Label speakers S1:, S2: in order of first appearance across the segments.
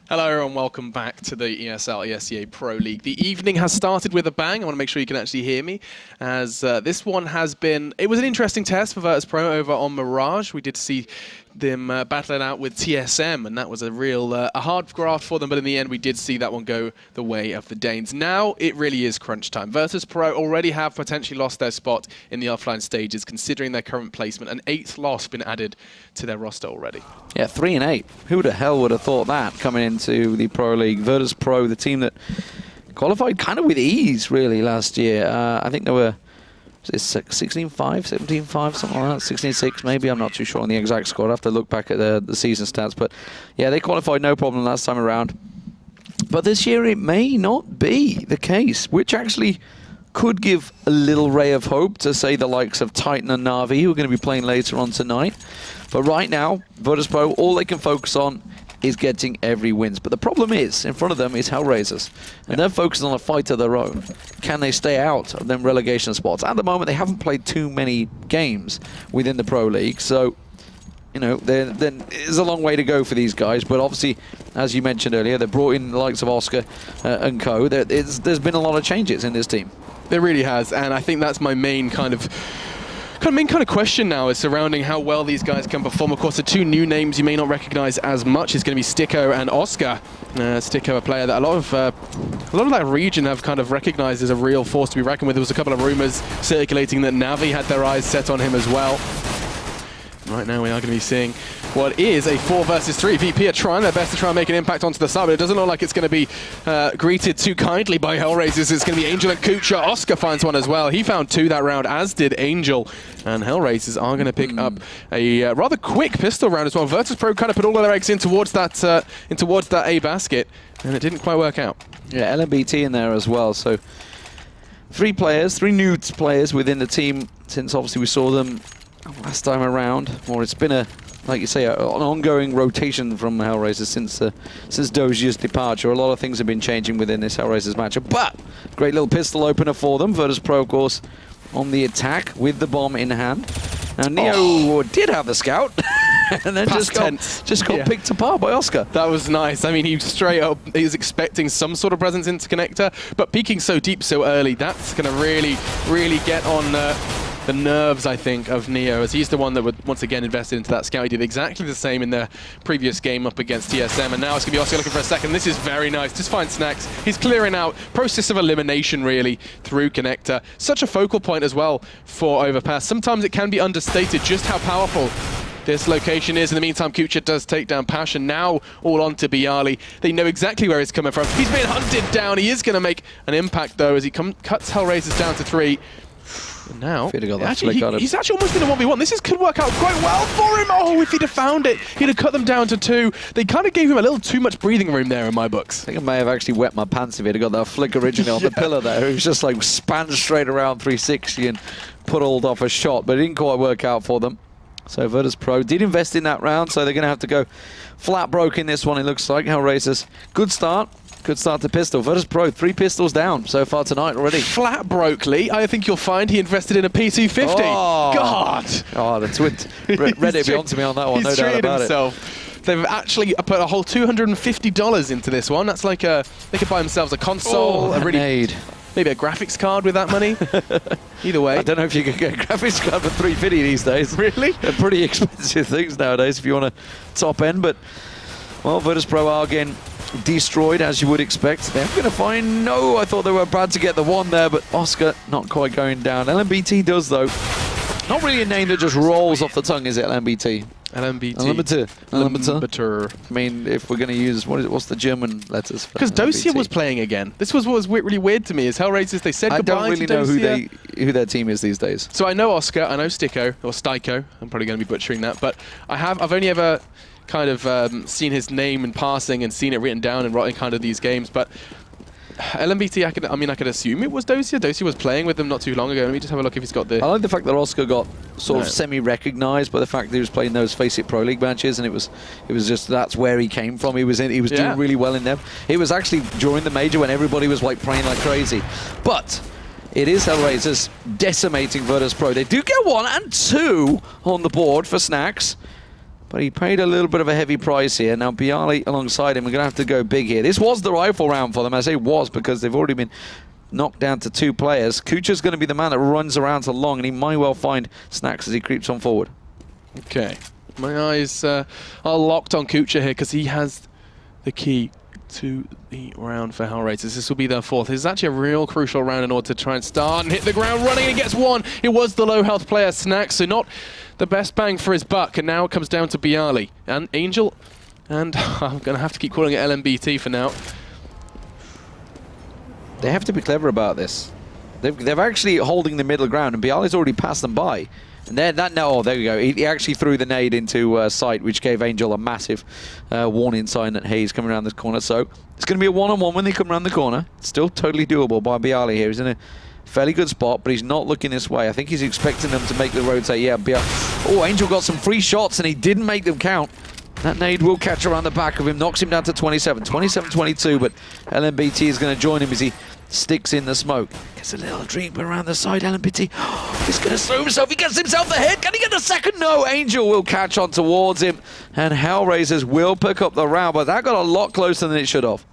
S1: Hello and welcome back to the ESL ESEA Pro League. The evening has started with a bang. I want to make sure you can actually hear me, as this one has been... It was an interesting test for Virtus Pro over on Mirage. We did see them battling out with TSM, and that was a real a hard graft for them, but in the end we did see that one go the way of the Danes. Now it really is crunch time. Virtus Pro already have potentially lost their spot in the offline stages, considering their current placement. An 8th loss been added to their roster already.
S2: Yeah, 3 and 8. Who the hell would have thought that coming into the Pro League? Virtus Pro, the team that qualified kind of with ease, really, last year. I think they were 16-5, 17-5, something like that, 16-6 maybe. I'm not too sure on the exact score. I have to look back at the season stats. But yeah, they qualified no problem last time around. But this year it may not be the case, which actually could give a little ray of hope to, say, the likes of Titan and Na'Vi, who are going to be playing later on tonight. But right now, Virtus Pro, all they can focus on is getting every wins. But the problem is, in front of them is HellRaisers. And they're focused on a fight of their own. Can they stay out of them relegation spots? At the moment, they haven't played too many games within the Pro League. So, you know, there's a long way to go for these guys. But obviously, as you mentioned earlier, they brought in the likes of Oscar and co. There's been a lot of changes in this team.
S1: There really has, and I think that's my main kind of question now is surrounding how well these guys can perform. Of course, the two new names you may not recognize as much is going to be Sticko and Oscar. Sticko, a player that a lot of that region have kind of recognized as a real force to be reckoned with. There was a couple of rumors circulating that Na'Vi had their eyes set on him as well. Right now we are going to be seeing what is a 4 versus 3. VP are trying their best to try and make an impact onto the side, but it doesn't look like it's going to be greeted too kindly by HellRaisers. It's going to be Angel and Kucha. Oscar finds one as well. He found 2 that round, as did Angel. And HellRaisers are going to pick up a rather quick pistol round as well. Virtus Pro kind of put all of their eggs in towards that A basket, and it didn't quite work out.
S2: Yeah, LMBT in there as well. So 3 new players within the team since obviously we saw them last time around. Or it's been like you say, an ongoing rotation from HellRaisers since Dozier's departure. A lot of things have been changing within this HellRaisers matchup, but great little pistol opener for them. Virtus Pro, of course, on the attack with the bomb in hand. Now Neo did have the scout, and then just got picked apart by Oscar.
S1: That was nice. I mean, he straight up is expecting some sort of presence into connector, but peeking so deep so early, that's going to really get on the nerves, I think, of Neo, as he's the one that would once again invested into that scout. He did exactly the same in their previous game up against TSM, and now it's going to be Oscar looking for a second. This is very nice. Just find Snacks. He's clearing out. Process of elimination, really, through connector. Such a focal point as well for Overpass. Sometimes it can be understated just how powerful this location is. In the meantime, Kucha does take down Passion. Now all on to Bialy. They know exactly where he's coming from. He's being hunted down. He is going to make an impact, though, as he cuts HellRaisers down to 3. And now, he's actually almost in a 1v1. This could work out quite well for him. Oh, if he'd have found it, he'd have cut them down to 2. They kind of gave him a little too much breathing room there in my books.
S2: I think I may have actually wet my pants if he'd have got that flick originally on the pillar there. It was just like span straight around 360 and pulled off a shot, but it didn't quite work out for them. So Virtus Pro did invest in that round, so they're going to have to go flat broke in this one, it looks like. HellRaisers, good start. Good start to pistol. Virtus Pro, 3 pistols down so far tonight already.
S1: Flat broke, Lee. I think you'll find he invested in a P250. Oh, God!
S2: Oh, the twit. Reddit be onto me on that one, no doubt about
S1: himself. They've actually put a whole $250 into this one. That's like they could buy themselves a console, maybe a graphics card with that money. Either way.
S2: I don't know if you can get a graphics card for $350 these days.
S1: Really?
S2: They're pretty expensive things nowadays if you want a top end, but well, Virtus Pro are again destroyed, as you would expect. They're going to find no. I thought they were about to get the 1 there, but Oscar not quite going down. LMBT does, though. Not really a name that just rolls off the tongue, is it, LMBT?
S1: Limiter.
S2: I mean, if we're going to use, what's the German letters for
S1: because Dosia was playing again. This was what was really weird to me, is HellRaisers, they said goodbye to Dosia.
S2: I don't really know who their team is these days.
S1: So I know Oscar, I know Sticko, or Styko. I'm probably going to be butchering that, but I've only ever kind of seen his name in passing and seen it written down in kind of these games, but LMBT, I could assume it was Dosia. Dosia was playing with them not too long ago. Let me just have a look if he's got the...
S2: I like the fact that Oscar got sort of semi-recognised by the fact that he was playing those Face It Pro League matches, and it was just that's where he came from. He was doing really well in them. It was actually during the major when everybody was like playing like crazy. But it is HellRaisers decimating Virtus Pro. They do get 1 and 2 on the board for Snacks. but he paid a little bit of a heavy price here. Now Bialy alongside him, we're going to have to go big here. This was the rifle round for them. I say was because they've already been knocked down to 2 players. Kucha's going to be the man that runs around to long, and he might well find Snacks as he creeps on forward.
S1: Okay. My eyes are locked on Kucha here because he has the key to the round for HellRaisers. This will be their 4th. This is actually a real crucial round in order to try and start and hit the ground running, and he gets 1. It was the low health player Snacks, so not the best bang for his buck, and now it comes down to Bialy and Angel, and I'm going to have to keep calling it LMBT for now.
S2: They have to be clever about this. They're actually holding the middle ground, and Bialy's already passed them by. And then oh, there we go. He actually threw the nade into sight, which gave Angel a massive warning sign that, hey, he's coming around this corner. So it's going to be a one-on-one when they come around the corner. It's still totally doable by Bialy here. He's in a fairly good spot, but he's not looking this way. I think he's expecting them to make the rotate. Yeah, oh, Angel got some free shots, and he didn't make them count. That nade will catch around the back of him, knocks him down to 27-22, but LMBT is going to join him as he sticks in the smoke. Gets a little drink around the side. LMBT, he's going to slow himself. He gets himself the hit. Can he get the second? No, Angel will catch on towards him, and HellRaisers will pick up the round, but that got a lot closer than it should have.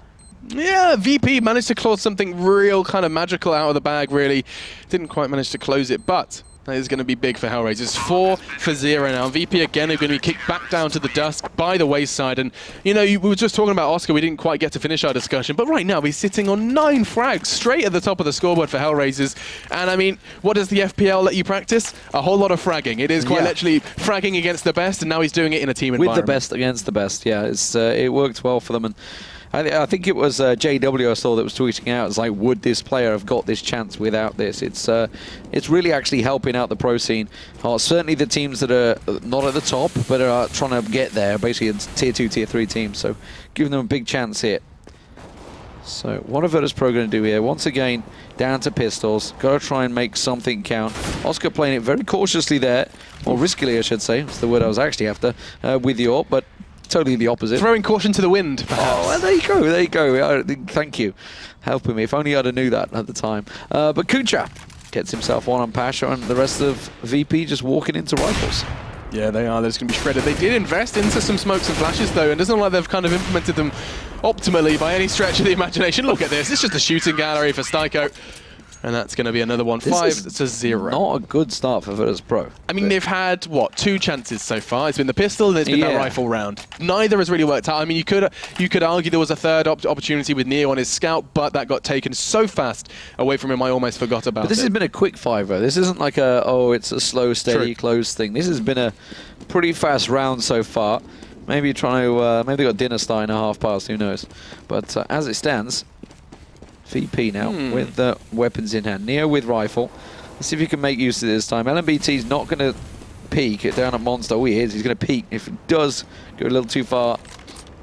S1: Yeah, VP managed to claw something real kind of magical out of the bag, really. Didn't quite manage to close it, but that is going to be big for HellRaisers. 4-0 now. VP again are going to be kicked back down to the dust by the wayside. And, you know, we were just talking about Oscar. We didn't quite get to finish our discussion. But right now, he's sitting on 9 frags straight at the top of the scoreboard for HellRaisers. And, I mean, what does the FPL let you practice? A whole lot of fragging. It is quite literally fragging against the best, and now he's doing it in a team environment.
S2: With the best against the best, yeah. It worked well for them. And I think it was JW I saw that was tweeting out. It's like, would this player have got this chance without this? It's really actually helping out the pro scene. Certainly the teams that are not at the top, but are trying to get there. Basically, it's tier 2, tier 3 teams. So giving them a big chance here. So what are Virtus Pro going to do here? Once again, down to pistols. Got to try and make something count. Oscar playing it very cautiously there, or riskily, I should say. That's the word I was actually after with the AWP, but totally the opposite.
S1: Throwing caution to the wind, perhaps.
S2: Oh, well, there you go, there you go. Thank you. Helping me. If only I'd have knew that at the time. But Kucha gets himself one on Pasha, and the rest of VP just walking into rifles.
S1: Yeah, they are. They're just going to be shredded. They did invest into some smokes and flashes, though, and it doesn't look like they've kind of implemented them optimally by any stretch of the imagination. Look at this. It's just a shooting gallery for Styko. And that's going to be another one. 5-0.
S2: Not a good start for Virtus Pro.
S1: I mean, they've had, what, 2 chances so far? It's been the pistol and it's been that rifle round. Neither has really worked out. I mean, you could argue there was a third opportunity with Neo on his scout, but that got taken so fast away from him, I almost forgot about it.
S2: But this has been a quick 5-0. This isn't like it's a slow, steady, close thing. This has been a pretty fast round so far. Maybe trying to, maybe they got dinner starting at past, who knows. But as it stands, VP now with the weapons in hand. Neo with rifle. Let's see if he can make use of it this time. LMBT's not going to peek it down at Monster. Oh, he is. He's going to peek. If it does go a little too far.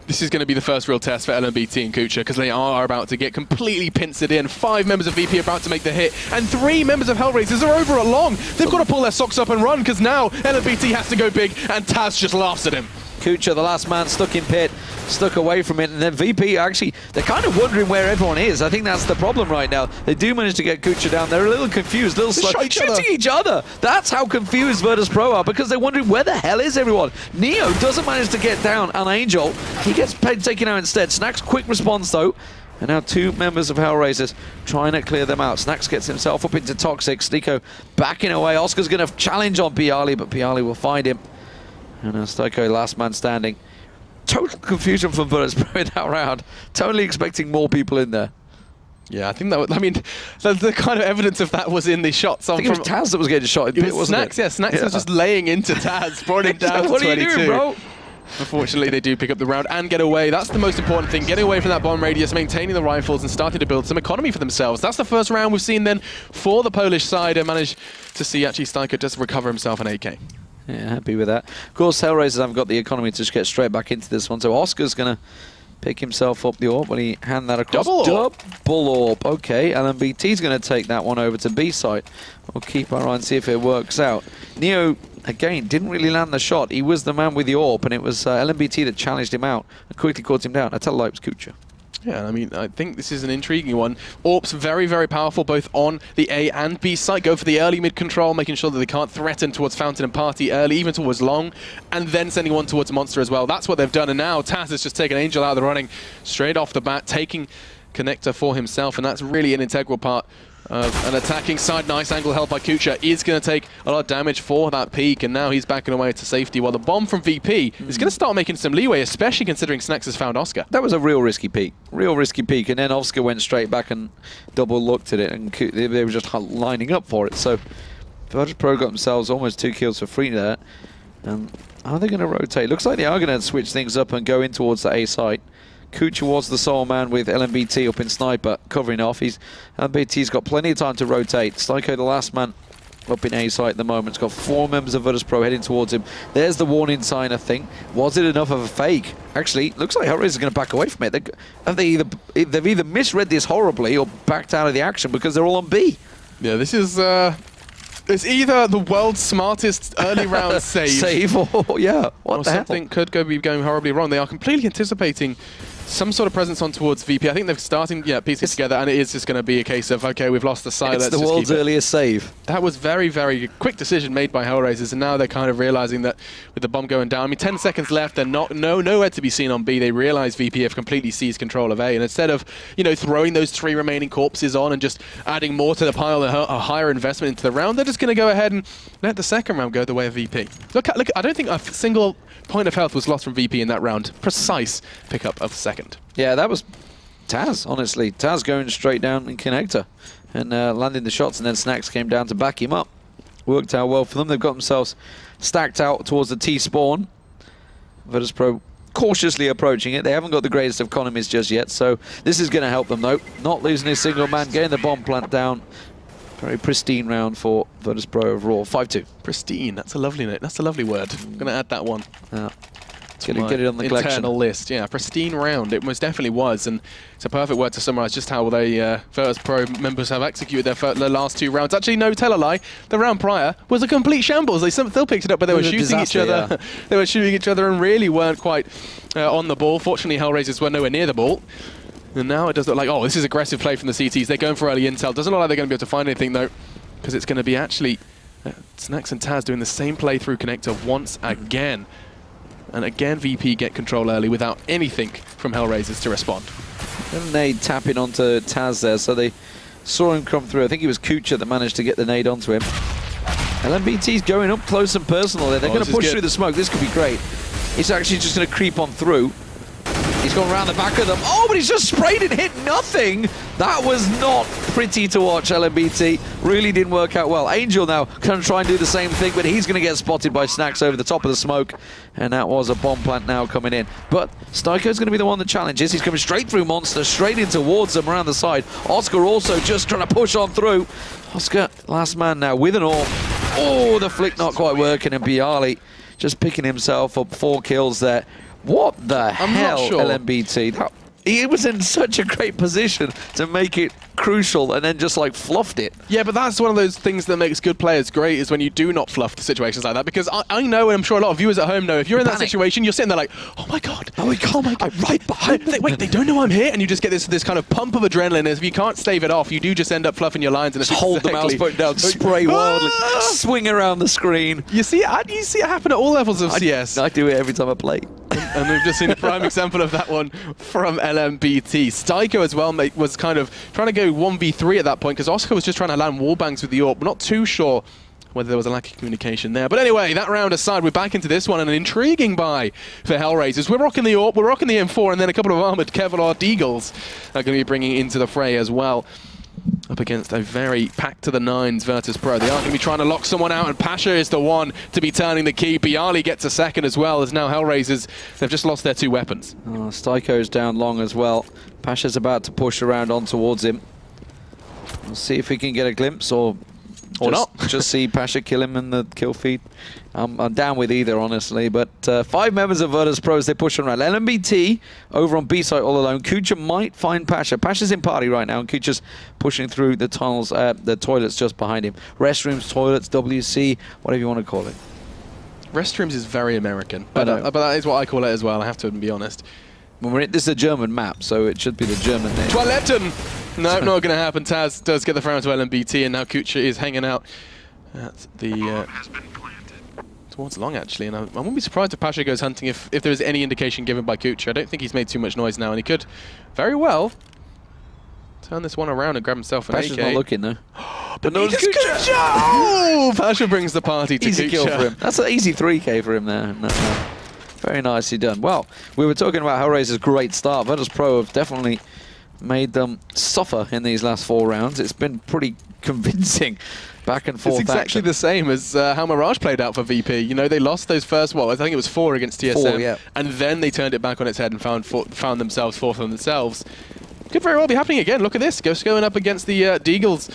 S1: This is going to be the first real test for LMBT and Kucha, because they are about to get completely pincered in. 5 members of VP are about to make the hit, and 3 members of HellRaisers are over at long. They've got to pull their socks up and run, because now LMBT has to go big, and Taz just laughs at him.
S2: Kucha, the last man, stuck in pit, stuck away from it, and then VP actually, they're kind of wondering where everyone is. I think that's the problem right now. They do manage to get Kucha down. They're a little confused, a little slow. Shooting each other. That's how confused Virtus Pro are, because they're wondering where the hell is everyone. Neo doesn't manage to get down on Angel. He gets taken out instead. Snacks quick response though. And now 2 members of HellRaisers trying to clear them out. Snacks gets himself up into Toxic. Sneeko backing away. Oscar's going to challenge on Bialy, but Bialy will find him. And Styko, last man standing. Total confusion from Virtus Pro in that round. Totally expecting more people in there.
S1: Yeah, I think that was, I mean, the kind of evidence of that was in the shots.
S2: I think it was Taz that was getting shot in pit, wasn't
S1: Snacks,
S2: it?
S1: Yeah, Snacks was just laying into Taz, brought him down to 22.
S2: What are you doing, bro?
S1: Unfortunately, they do pick up the round and get away. That's the most important thing, getting away from that bomb radius, maintaining the rifles, and starting to build some economy for themselves. That's the first round we've seen then for the Polish side, and managed to see actually Styko just recover himself an AK.
S2: Yeah, happy with that. Of course, HellRaisers haven't got the economy to just get straight back into this one, so Oscar's going to pick himself up the AWP when he hand that across. Double AWP. Okay, LMBT's going to take that one over to B site. We'll keep our eye and see if it works out. Neo, again, didn't really land the shot. He was the man with the AWP, and it was LMBT that challenged him out and quickly caught him down. I tell you, it was Kucha.
S1: Yeah, I mean, I think this is an intriguing one. AWP's very, very powerful both on the A and B site. Go for the early mid control, making sure that they can't threaten towards Fountain and Party early, even towards Long, and then sending one towards Monster as well. That's what they've done, and now Taz has just taken Angel out of the running straight off the bat, taking Connector for himself, and that's really an integral part of an attacking side. Nice angle held by Kucha. Is going to take a lot of damage for that peak, and now he's backing away to safety, while the bomb from VP is going to start making some leeway, especially considering Snax has found Oscar.
S2: That was a real risky peak, and then Oscar went straight back and double looked at it, and they were just lining up for it. So Virtus Pro got themselves almost 2 kills for free there. And are they going to rotate? Looks like they are going to switch things up and go in towards the A site. Kucha was the sole man with LMBT up in Sniper covering off. LMBT's got plenty of time to rotate. Styko, the last man up in A site at the moment. He's got 4 members of Virtus Pro heading towards him. There's the warning sign, I think. Was it enough of a fake? Actually, looks like HellRaisers is going to back away from it. They've either misread this horribly or backed out of the action because they're all on B.
S1: Yeah, this is... it's either the world's smartest early round save,
S2: or yeah,
S1: or something could be going horribly wrong. They are completely anticipating some sort of presence on towards VP. I think they're starting, piecing together, and it is just going to be a case of, okay, we've lost the side.
S2: It's the world's earliest save.
S1: That was very, very quick decision made by HellRaisers, and now they're kind of realizing that with the bomb going down, I mean, 10 seconds left, they're nowhere to be seen on B. They realize VP have completely seized control of A, and instead of, throwing those 3 remaining corpses on and just adding more to the pile, a higher investment into the round, they're just going to go ahead and let the second round go the way of VP. Look, I don't think a single point of health was lost from VP in that round. Precise pickup of second.
S2: Yeah, that was Taz, honestly. Taz going straight down in Connector and landing the shots, and then Snax came down to back him up. Worked out well for them. They've got themselves stacked out towards the T spawn. Virtus Pro cautiously approaching it. They haven't got the greatest of economies just yet, so this is going to help them, though. Not losing a single man, getting the bomb plant down. Very pristine round for Virtus Pro overall. 5-2.
S1: Pristine. That's a lovely note. That's a lovely word. I'm going to add that one.
S2: Yeah. Get it on the collection.
S1: Internal list. Yeah, pristine round. It most definitely was, and it's a perfect word to summarize just how they Virtus Pro members have executed their last 2 rounds. Actually, no, tell a lie. The round prior was a complete shambles. They still picked it up, but they were shooting each other. Yeah. They were shooting each other and really weren't quite on the ball. Fortunately, HellRaisers were nowhere near the ball. And now it does look like, this is aggressive play from the CTs. They're going for early intel. Doesn't look like they're going to be able to find anything, though, because it's going to be actually Snax and Taz doing the same play through Connector once again. And again, VP get control early without anything from HellRaisers to respond.
S2: And nade tapping onto Taz there, so they saw him come through. I think it was Kucha that managed to get the nade onto him. LMBT's going up close and personal there. They're going to push through the smoke. This could be great. He's actually just going to creep on through. He's gone around the back of them. Oh, but he's just sprayed and hit nothing. That was not pretty to watch, LMBT. Really didn't work out well. Angel now going to try and do the same thing, but he's going to get spotted by Snax over the top of the smoke. And that was a bomb plant now coming in. But Styko's going to be the one that challenges. He's coming straight through Monster, straight in towards them around the side. Oscar also just trying to push on through. Oscar, last man now with an AWP. Oh, the flick not quite working, and Bialy just picking himself up 4 kills there. What the hell, LMBT? He was in such a great position to make it crucial and then just like fluffed it.
S1: Yeah, but that's one of those things that makes good players great, is when you do not fluff the situations like that. Because I know, and I'm sure a lot of viewers at home know, if you're in that situation, you're sitting there like, oh my god, I'm right behind them. Wait, they don't know I'm here? And you just get this kind of pump of adrenaline. As if you can't stave it off, you do just end up fluffing your lines. And
S2: just hold the mouse button down, spray wildly, swing around the screen.
S1: You see it happen at all levels of CS.
S2: I do it every time I play.
S1: And we've just seen a prime example of that one from LMBT. Styko as well was kind of trying to go 1v3 at that point, because Oscar was just trying to land wallbangs with the AWP. We're not too sure whether there was a lack of communication there. But anyway, that round aside, we're back into this one, and an intriguing buy for HellRaisers. We're rocking the AWP, we're rocking the M4, and then a couple of armored Kevlar Deagles are going to be bringing into the fray as well. Up against a very packed to the nines Virtus Pro. They are going to be trying to lock someone out, and Pasha is the one to be turning the key. Bialy gets a second as well, as now HellRaisers, they've just lost their 2 weapons.
S2: Styko's down long as well. Pasha's about to push around on towards him. We'll see if we can get a glimpse or not. Just see Pasha kill him in the kill feed. I'm down with either, honestly. But 5 members of Virtus Pro as they push around. LMBT over on B site all alone. Kucha might find Pasha. Pasha's in party right now, and Kucha's pushing through the tunnels, the toilets just behind him. Restrooms, toilets, WC, whatever you want to call it.
S1: Restrooms is very American, but that is what I call it as well, I have to be honest.
S2: This is a German map, so it should be the German name.
S1: Toiletten! No, not going to happen. Taz does get the frag to LMBT, and now Kucha is hanging out at the towards long, actually. And I wouldn't be surprised if Pasha goes hunting if there is any indication given by Kucha. I don't think he's made too much noise now, and he could very well turn this one around and grab himself an
S2: Pasha's
S1: AK.
S2: not looking, though.
S1: But no, it's Kucha! Oh! Pasha brings the party to
S2: Easy
S1: Kucha.
S2: kill for him. That's an easy 3K for him there. No. Very nicely done. Well, we were talking about HellRaisers' great start. Virtus Pro have definitely made them suffer in these last 4 rounds. It's been pretty convincing back and forth.
S1: It's exactly the same as how Mirage played out for VP. You know, they lost those first, I think it was 4 against TSM.
S2: 4, yeah.
S1: And then they turned it back on its head and found themselves fourth on themselves. Could very well be happening again. Look at this. Going up against the Deagles.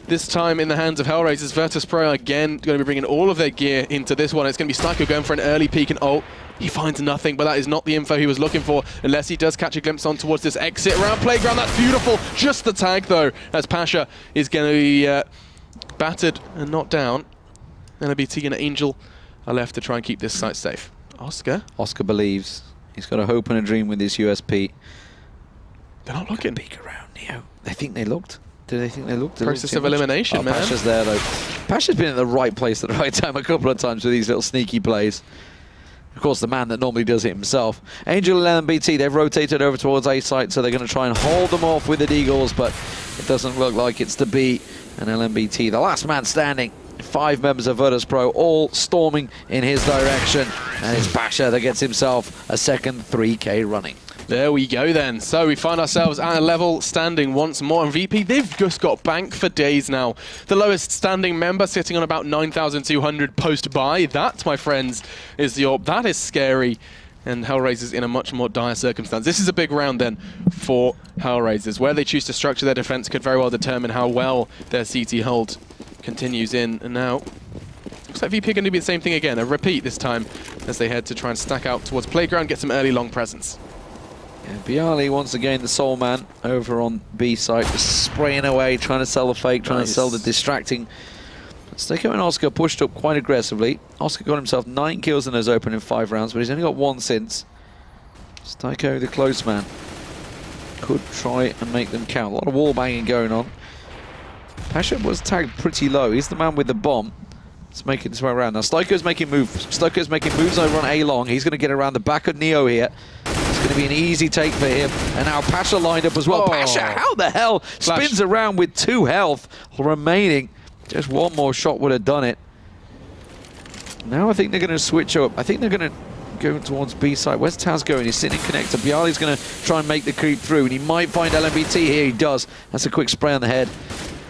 S1: This time in the hands of HellRaisers. Virtus Pro again going to be bringing all of their gear into this one. It's going to be Styko going for an early peek and ult. He finds nothing, but that is not the info he was looking for, unless he does catch a glimpse on towards this exit around playground. That's beautiful. Just the tag, though, as Pasha is going to be battered and not down. LBT and Angel are left to try and keep this site safe. Oscar
S2: believes. He's got a hope and a dream with his USP.
S1: They're not looking.
S2: Peek around Neo. They think they looked. Do they think they looked?
S1: Process of elimination, man.
S2: Pasha's there, though. Pasha's been at the right place at the right time a couple of times with these little sneaky plays. Of course, the man that normally does it himself. Angel and LMBT, they've rotated over towards A site, so they're going to try and hold them off with the Deagles, but it doesn't look like it's to be. And LMBT, the last man standing. 5 members of Virtus Pro all storming in his direction. And it's Pasha that gets himself a second 3K running.
S1: There we go then. So we find ourselves at a level standing once more. And VP, they've just got banked for days now. The lowest standing member sitting on about 9,200 post-buy. That, my friends, is the AWP. That is scary. And HellRaisers in a much more dire circumstance. This is a big round then for HellRaisers. Where they choose to structure their defense could very well determine how well their CT hold continues in. And now, looks like VP are going to do the same thing again. A repeat this time as they head to try and stack out towards playground, get some early long presence.
S2: Bialy once again the sole man over on B site, just spraying away, trying to sell the fake, trying to sell the distracting. Styko and Oscar pushed up quite aggressively. Oscar got himself 9 kills in his open in 5 rounds, but he's only got 1 since. Styko, the close man, could try and make them count. A lot of wall banging going on. Pasha was tagged pretty low. He's the man with the bomb. It's making his way around. Now Styko's making moves. Styko's making moves over on A long. He's going to get around the back of Neo here. It's going to be an easy take for him. And now Pasha lined up as well.
S1: Oh.
S2: Pasha, how the hell? Spins around with 2 health remaining. Just 1 more shot would have done it. Now I think they're going to switch up. I think they're going to go towards B side. Where's Taz going? He's sitting in connector. Bialy's going to try and make the creep through. And he might find LMBT here. He does. That's a quick spray on the head.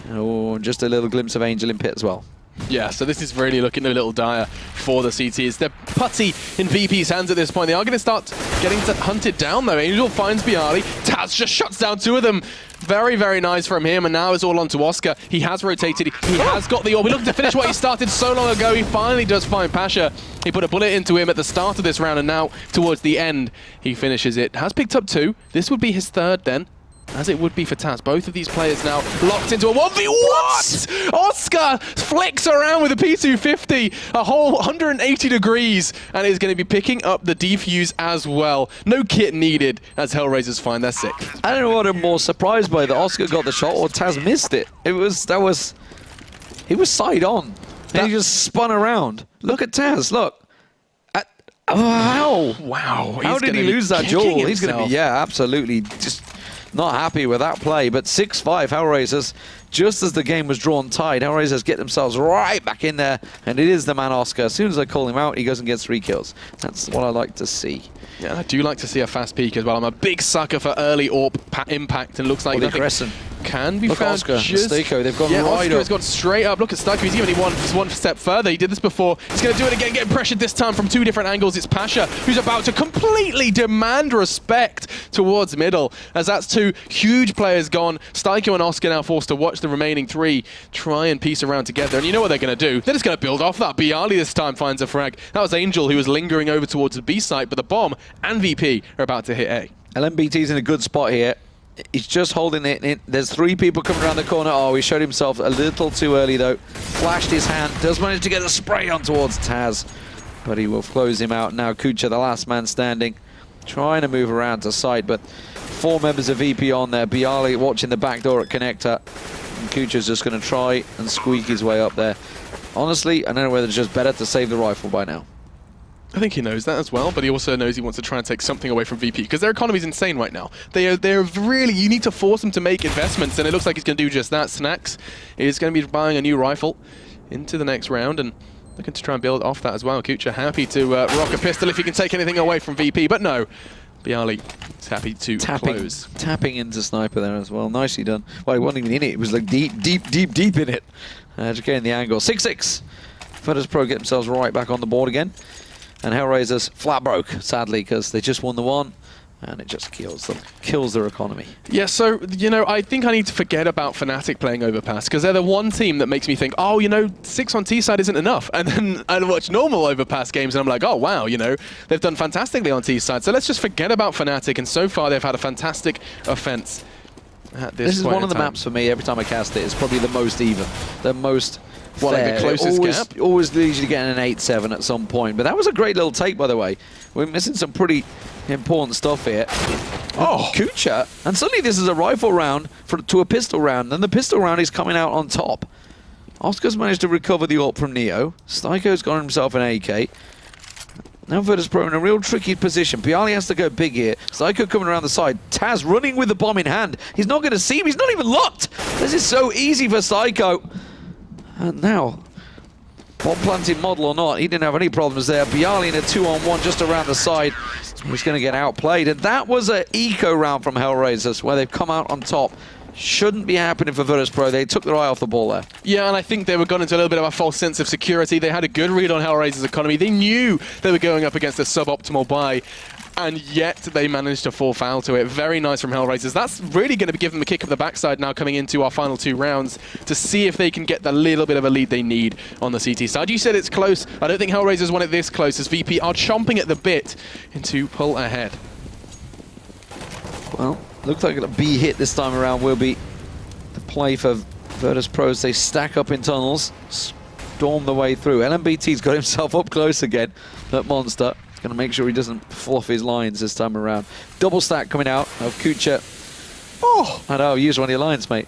S2: Oh, and just a little glimpse of Angel in pit as well.
S1: Yeah, so this is really looking a little dire for the CTs. They're putty in VP's hands at this point. They are going to start getting hunted down, though. Angel finds Bialy. Taz just shuts down 2 of them. Very, very nice from him, and now it's all on to Oscar. He has rotated. He has got the orb. We're looking to finish what he started so long ago. He finally does find Pasha. He put a bullet into him at the start of this round, and now towards the end, he finishes it. Has picked up 2. This would be his 3rd then, as it would be for Taz. Both of these players now locked into a 1v. What? Oscar flicks around with a P250, a whole 180 degrees, and is going to be picking up the defuse as well. No kit needed as HellRaisers find their 6th.
S2: I don't know what I'm more surprised by, that Oscar got the shot or Taz missed it. He was side on. And he just spun around. Look at Taz, look. Wow.
S1: Wow.
S2: How did he lose that duel? He's going to be, yeah, absolutely. Just not happy with that play, but 6-5 HellRaisers, just as the game was drawn tied. HellRaisers get themselves right back in there, and it is the man Oscar. As soon as I call him out, he goes and gets 3 kills. That's what I like to see.
S1: Yeah, I do like to see a fast peak as well. I'm a big sucker for early AWP impact, and looks like nothing can be found.
S2: Oscar and Styko, they've gone right
S1: Oscar
S2: up.
S1: has gone straight up. Look at Styko, he's even one step further. He did this before. He's going to do it again, getting pressured this time from 2 different angles. It's Pasha, who's about to completely demand respect towards middle, as that's 2 huge players gone. Styko and Oscar now forced to watch the remaining 3 try and piece around together. And you know what they're going to do? They're just going to build off that. Bialy this time finds a frag. That was Angel, who was lingering over towards the B site, but the bomb and VP are about to hit A.
S2: LMBT's in a good spot here. He's just holding it in. There's 3 people coming around the corner. Oh, he showed himself a little too early, though. Flashed his hand. Does manage to get a spray on towards Taz, but he will close him out. Now Kucha, the last man standing. trying to move around to site, but 4 members of VP on there. Bialy watching the back door at connector. And Kucha's just going to try and squeak his way up there. Honestly, I don't know whether it's just better to save the rifle by now.
S1: I think he knows that as well, but he also knows he wants to try and take something away from VP, because their economy is insane right now. They're really, you need to force them to make investments, and it looks like he's going to do just that. Snacks is going to be buying a new rifle into the next round, and looking to try and build off that as well. Kucha happy to rock a pistol if he can take anything away from VP, but no. Bialy is happy to close.
S2: Tapping into Sniper there as well. Nicely done. Well, he wasn't even in it. It was like deep in it. Just getting the angle. 6-6. Virtus Pro get themselves right back on the board again. And HellRaisers flat broke, sadly, because they just won the one. And it just kills them. Kills their economy.
S1: Yeah, so, you know, I think I need to forget about Fnatic playing Overpass, because they're the one team that makes me think, oh, you know, 6 on T-side isn't enough. And then I watch normal Overpass games and I'm like, oh, wow, you know, they've done fantastically on T-side. So let's just forget about Fnatic. And so far, they've had a fantastic offense at this
S2: is one of the maps for me, every time I cast it, it's probably the most even. The most...
S1: What, like the closest gap?
S2: Always usually getting an 8-7 at some point. But that was a great little take, by the way. We're missing some pretty important stuff here. Oh, Kucha. And suddenly this is a rifle round to a pistol round. And the pistol round is coming out on top. Oscar's managed to recover the AWP from Neo. Styko's got himself an AK. Now Virtus Pro in a real tricky position. Bialy has to go big here. Styko coming around the side. Taz running with the bomb in hand. He's not going to see him. He's not even locked. This is so easy for Styko. And now, bomb planting model or not, he didn't have any problems there. Bialy in a 2-on-1 just around the side. He's going to get outplayed. And that was an eco round from HellRaisers where they've come out on top. Shouldn't be happening for Virtus Pro. They took their eye off the ball there.
S1: Yeah, and I think they were gone into a little bit of a false sense of security. They had a good read on HellRaisers' economy. They knew they were going up against a suboptimal buy, and yet they managed to fall foul to it. Very nice from HellRaisers. That's really going to give them a kick up the backside now coming into our final 2 rounds to see if they can get the little bit of a lead they need on the CT side. You said it's close. I don't think HellRaisers want it this close, as VP are chomping at the bit to pull ahead.
S2: Well, looks like a B hit this time around will be the play for Virtus Pros. They stack up in tunnels, storm the way through. LMBT's got himself up close again, that monster. He's going to make sure he doesn't fluff his lines this time around. Double stack coming out of Kucha. Oh! I know, use one of your lines, mate.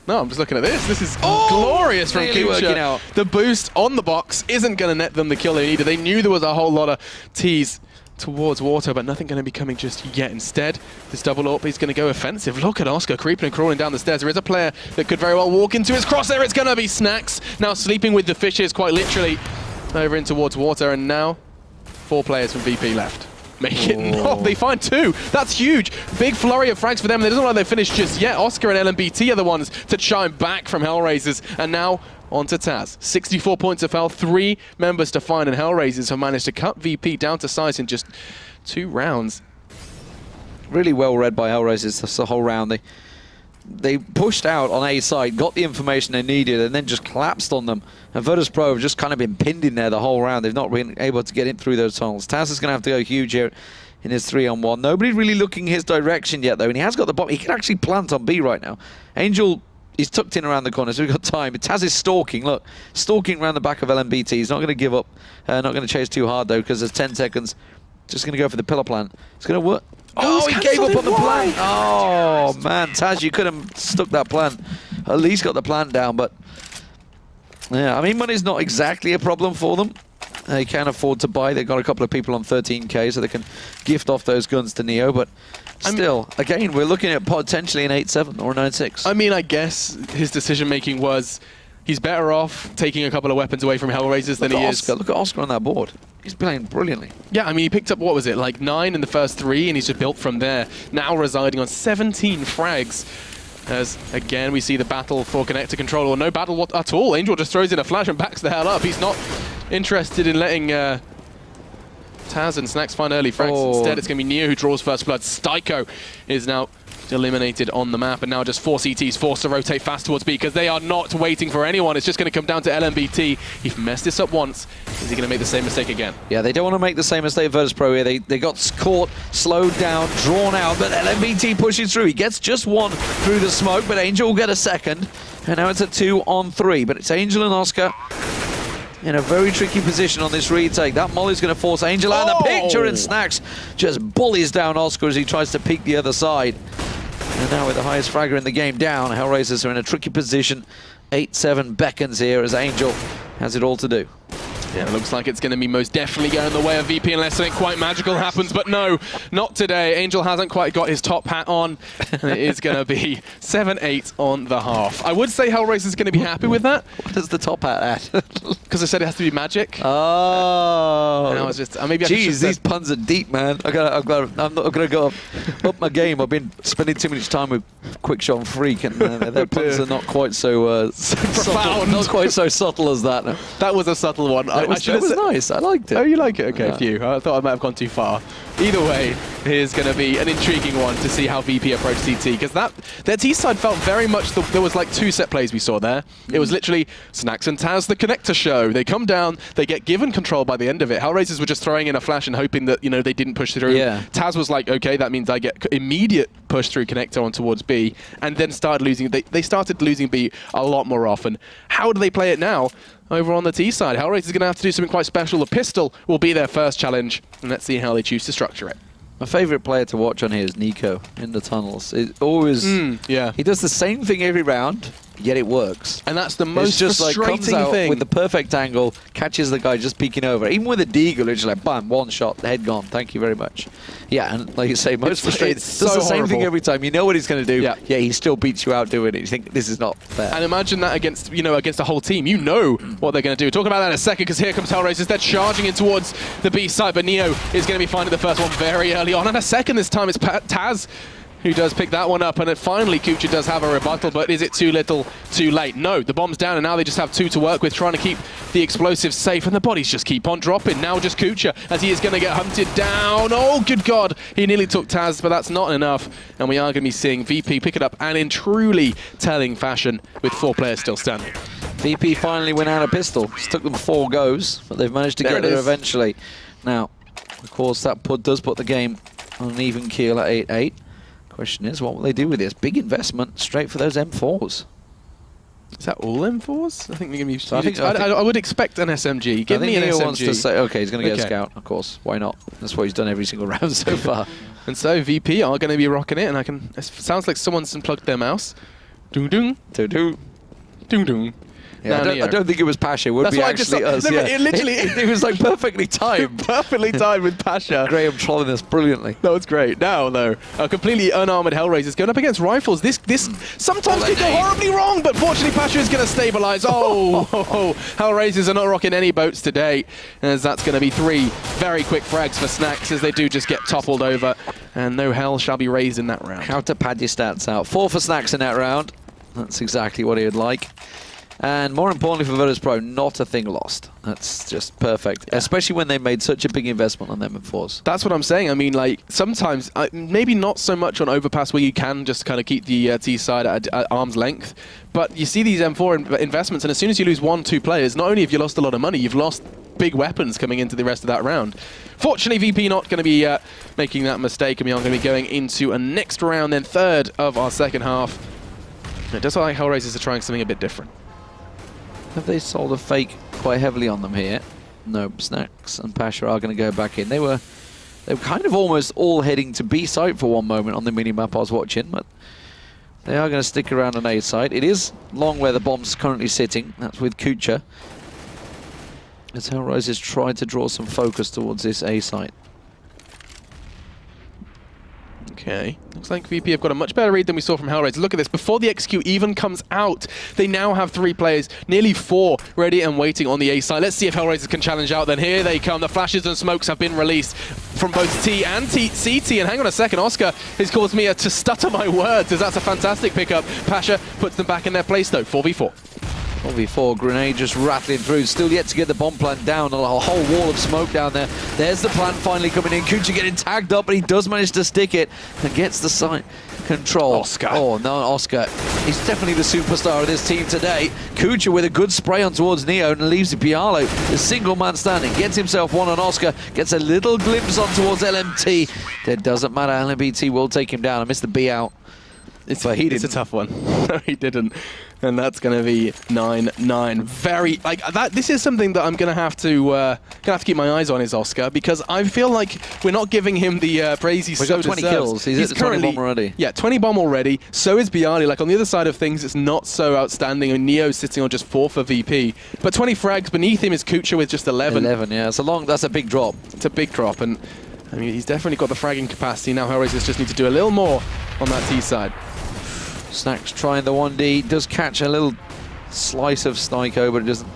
S1: No, I'm just looking at this. This is glorious from Kucha. The boost on the box isn't going to net them the kill they needed. They knew there was a whole lot of T's towards water, but nothing going to be coming just yet. Instead, this double AWP is going to go offensive. Look at Oscar creeping and crawling down the stairs. There is a player that could very well walk into his crosshair. It's going to be Snacks. Now sleeping with the fishes, quite literally, over in towards water. And now, 4 players from VP left. Make it. No, they find 2. That's huge. Big flurry of frags for them. It doesn't look like they've finished just yet. Oscar and LMBT are the ones to chime back from HellRaisers. And now, on to Taz. 64 points of health, 3 members to find, and HellRaisers have managed to cut VP down to size in just 2 rounds.
S2: Really well read by HellRaisers the whole round. They pushed out on A side, got the information they needed, and then just collapsed on them. And Virtus Pro have just kind of been pinned in there the whole round. They've not been able to get in through those tunnels. Taz is going to have to go huge here in his 3-on-1. Nobody really looking his direction yet, though, and he has got the bomb. He can actually plant on B right now. Angel... He's tucked in around the corner, so we've got time. Taz is stalking, look. Stalking around the back of LMBT. He's not going to give up. Not going to chase too hard, though, because there's 10 seconds. Just going to go for the pillar plant. It's going to work. Oh, he gave up on the plant. Oh, man. Taz, you could have stuck that plant. At least got the plant down, but... Yeah, I mean, money's not exactly a problem for them. They can afford to buy. They've got a couple of people on 13k, so they can gift off those guns to Neo, but... Still, again, we're looking at potentially an 8-7 or a 9-6.
S1: I mean, I guess his decision-making was he's better off taking a couple of weapons away from HellRaisers than he is...
S2: Look at Oscar on that board. He's playing brilliantly.
S1: Yeah, I mean, he picked up, what was it, like 9 in the first 3, and he's just built from there. Now residing on 17 frags. As, again, we see the battle for connector control, or no battle at all. Angel just throws in a flash and backs the hell up. He's not interested in letting... Taz and Snacks find early frags. Instead, it's going to be Neo who draws first blood. Styko is now eliminated on the map, and now just 4 CTs forced to rotate fast towards B because they are not waiting for anyone. It's just going to come down to LMBT. He's messed this up once. Is he going to make the same mistake again?
S2: Yeah, they don't want to make the same mistake Virtus Pro here. They got caught, slowed down, drawn out, but LMBT pushes through. He gets just 1 through the smoke, but Angel will get a second. And now it's a 2-on-3, but it's Angel and Oscar. in a very tricky position on this retake. That molly's going to force Angel out of the picture, and
S1: Oh!
S2: Snacks just bullies down Oscar as he tries to peek the other side. And now with the highest fragger in the game down, HellRaisers are in a tricky position. 8-7 beckons here as Angel has it all to do.
S1: Yeah, it looks like it's going to be most definitely going the way of VP unless something quite magical happens, but no, not today. Angel hasn't quite got his top hat on, and it is going to be 7-8 on the half. I would say HellRaisers is going to be happy with that.
S2: What is the top hat at?
S1: Because I said it has to be magic.
S2: Oh.
S1: And I was just, maybe I should
S2: Jeez,
S1: just
S2: these puns are deep, man. I'm not gonna go up my game. I've been spending too much time with Quickshot and Freak, and their puns are not quite so subtle,
S1: profound.
S2: not quite so subtle as that.
S1: That was a subtle one.
S2: That was nice. I liked it.
S1: Oh, you like it? Okay,
S2: Yeah.
S1: phew. I thought I might have gone too far. Either way, here's going to be an intriguing one to see how VP approach TT, because their T side felt very much, there was like 2 set plays we saw there. It was literally Snacks and Taz, the connector show. They come down, they get given control by the end of it. HellRaisers were just throwing in a flash and hoping that, you know, they didn't push through.
S2: Yeah.
S1: Taz was like, okay, that means I get immediate push through connector on towards B, and then started losing. They started losing B a lot more often. How do they play it now? Over on the T side, HellRaisers is going to have to do something quite special. The pistol will be their first challenge, and let's see how they choose to structure it.
S2: My favourite player to watch on here is Nico in the tunnels. It always,
S1: yeah.
S2: he does the same thing every round, yet it works.
S1: And that's the most
S2: It's just like
S1: frustrating
S2: comes out
S1: thing.
S2: with the perfect angle, catches the guy just peeking over. Even with a deagle, it's like bam, one shot, head gone. Thank you very much. Yeah, and like you say, most frustrating.
S1: it's
S2: Does
S1: so
S2: the same thing
S1: horrible.
S2: every time. You know what he's going to do.
S1: Yeah.
S2: He still beats you out doing it. You think this is not fair.
S1: And imagine that against, you know, against a whole team. You know what they're going to do. Talk about that in a second, because here comes HellRaisers. They're charging in towards the B side, but Neo is going to be finding the first one very early on. And a second this time, it's Taz who does pick that one up, and then finally Kucha does have a rebuttal, but is it too little, too late? No, the bomb's down, and now they just have 2 to work with, trying to keep the explosives safe, and the bodies just keep on dropping. Now just Kucha, as he is going to get hunted down. Oh, good God. He nearly took Taz, but that's not enough, and we are going to be seeing VP pick it up, and in truly telling fashion, with 4 players still standing.
S2: VP finally went out of pistol. It took them 4 goes, but they've managed to
S1: There
S2: get
S1: it
S2: there
S1: is.
S2: eventually. Now, of course, that does put the game on an even keel at 8-8. Question is, what will they do with this? Big investment straight for those M4s.
S1: Is that all M4s? I think they're going to be...
S2: So
S1: I would expect an SMG. Give me an
S2: Neo
S1: SMG.
S2: wants to say, okay, he's going to get
S1: Okay.
S2: a scout, of course. Why not? That's what he's done every single round so far.
S1: And so VP are going to be rocking it, and it sounds like someone's unplugged their mouse. Doom doom,
S2: Do-do.
S1: doom doom.
S2: Yeah,
S1: Now
S2: I
S1: Neo.
S2: don't think it was Pasha. It would
S1: That's
S2: be
S1: what I just
S2: actually
S1: saw.
S2: us.
S1: No,
S2: Yeah.
S1: it literally-
S2: it was like perfectly timed.
S1: Perfectly timed with Pasha.
S2: Graham trolling us brilliantly.
S1: That was great. Now, though, a completely unarmored HellRaisers going up against rifles. This sometimes could go horribly wrong, but fortunately Pasha is going to stabilize. Oh, HellRaisers are not rocking any boats today, as that's going to be 3 very quick frags for Snacks, as they do just get toppled over, and no hell shall be raised in that round.
S2: How to pad your stats out. 4 for Snacks in that round. That's exactly what he would like. And more importantly for Virtus Pro, not a thing lost. That's just perfect, especially when they made such a big investment on them M4s.
S1: That's what I'm saying. I mean, like, sometimes, maybe not so much on Overpass, where you can just kind of keep the T side at arm's length, but you see these M4 investments, and as soon as you lose 1-2 players, not only have you lost a lot of money, you've lost big weapons coming into the rest of that round. Fortunately, VP not going to be making that mistake, and we are going to be going into a next round, then 3rd of our second half. It does look like HellRaisers are trying something a bit different.
S2: Have they sold a fake quite heavily on them here? Nope. Snacks and Pasha are going to go back in. They were kind of almost all heading to B site for one moment on the mini-map I was watching, but they are going to stick around on A site. It is long where the bomb's currently sitting. That's with Kucha. As HellRaisers try to draw some focus towards this A site.
S1: Okay, looks like VP have got a much better read than we saw from HellRaisers. Look at this, before the XQ even comes out, they now have 3 players, nearly 4, ready and waiting on the A side. Let's see if HellRaisers can challenge out then. Here they come, the flashes and smokes have been released from both T and CT, and hang on a second, Oscar has caused me to stutter my words, as that's a fantastic pickup. Pasha puts them back in their place though, 4v4.
S2: 4v4, grenade just rattling through. Still yet to get the bomb plant down. A whole wall of smoke down there. There's the plant finally coming in. Kucha getting tagged up, but he does manage to stick it and gets the site control.
S1: Oscar.
S2: Oh, no, Oscar. He's definitely the superstar of this team today. Kucha with a good spray on towards Neo and leaves Pialo, the single man standing. Gets himself one on Oscar. Gets a little glimpse on towards LMT. It doesn't matter. LMT will take him down. I missed the B out.
S1: It's a tough one. No, he didn't. And that's going to be 9-9. Very like that. This is something that I'm going to have to keep my eyes on, is Oscar, because I feel like we're not giving him the praise he's so
S2: 20
S1: deserves.
S2: kills. He's at the 20 bomb already.
S1: Yeah, 20 bomb already. So is Bialy. Like on the other side of things, it's not so outstanding. And Neo's sitting on just 4 for VP, but 20 frags beneath him is Kucha with just 11.
S2: 11, yeah. That's a big drop.
S1: It's a big drop, and I mean he's definitely got the fragging capacity now. HellRaisers just need to do a little more on that T side.
S2: Snacks trying the 1D, does catch a little slice of Styko, but it doesn't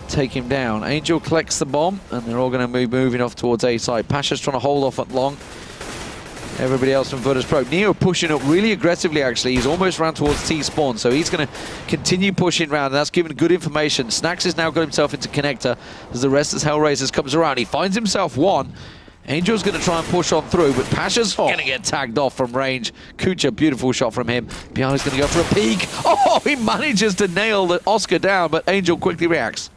S2: take him down. Angel collects the bomb, and they're all going to be moving off towards A side. Pasha's trying to hold off at long. Everybody else from Virtus Pro. Neo pushing up really aggressively, actually. He's almost round towards T spawn, so he's going to continue pushing round, and that's giving good information. Snacks has now got himself into connector as the rest of HellRaisers comes around. He finds himself one. Angel's going to try and push on through, but Pasha's going to get tagged off from range. Kucha, beautiful shot from him. Bialy's going to go for a peek. Oh, he manages to nail the Oscar down, but Angel quickly reacts.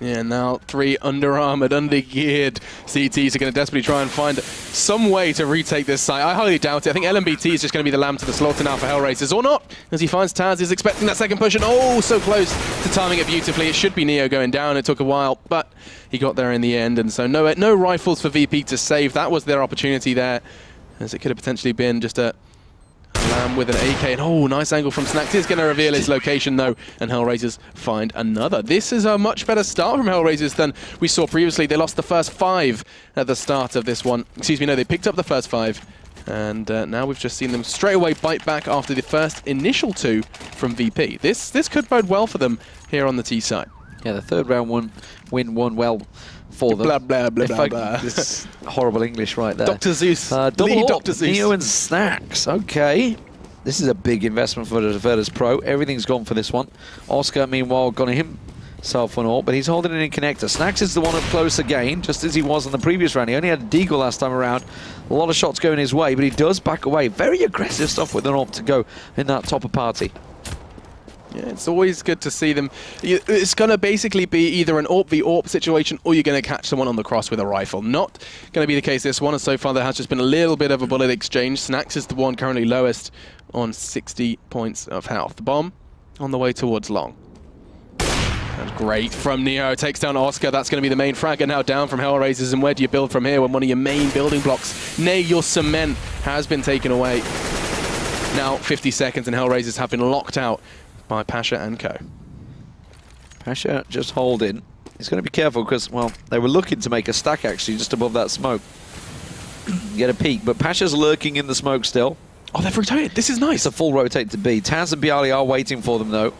S1: Yeah, now 3 under-armored, under-geared CTs are going to desperately try and find some way to retake this site. I highly doubt it. I think LMBT is just going to be the lamb to the slaughter now for HellRaisers, or not, as he finds Taz. He's expecting that second push, and oh, so close to timing it beautifully. It should be Neo going down. It took a while, but he got there in the end, and so no rifles for VP to save. That was their opportunity there, as it could have potentially been just a lamb with an AK, and oh, nice angle from Snacks. He's going to reveal his location though, and HellRaisers find another. This is a much better start from HellRaisers than we saw previously. They lost the first 5 at the start of this one. Excuse me, no, they picked up the first 5, and now we've just seen them straight away bite back after the first initial 2 from VP. This could bode well for them here on the T side.
S2: Yeah, the third round win won well for them.
S1: Blah, blah, blah, blah, blah.
S2: This horrible English right there.
S1: Dr. Zeus.
S2: Double
S1: Dr. Zeus.
S2: Neo and Snacks. Okay. This is a big investment for Virtus Pro. Everything's gone for this one. Oscar, meanwhile, got himself an AWP, but he's holding it in connector. Snacks is the one up close again, just as he was in the previous round. He only had a deagle last time around. A lot of shots going his way, but he does back away. Very aggressive stuff with an AWP to go in that topper party.
S1: Yeah, it's always good to see them. It's going to basically be either an AWP v AWP situation, or you're going to catch someone on the cross with a rifle. Not going to be the case this one, and so far there has just been a little bit of a bullet exchange. Snacks is the one currently lowest on 60 points of health. The bomb on the way towards long. That's great from Neo. Takes down Oscar. That's going to be the main fragger now down from HellRaisers. And where do you build from here when one of your main building blocks, nay, your cement, has been taken away? Now 50 seconds and HellRaisers have been locked out by Pasha and co.
S2: Pasha just holding. He's going to be careful because, well, they were looking to make a stack actually just above that smoke. Get a peek, but Pasha's lurking in the smoke still.
S1: Oh, they've rotated. This is nice.
S2: It's a full rotate to B. Taz and Bialy are waiting for them though.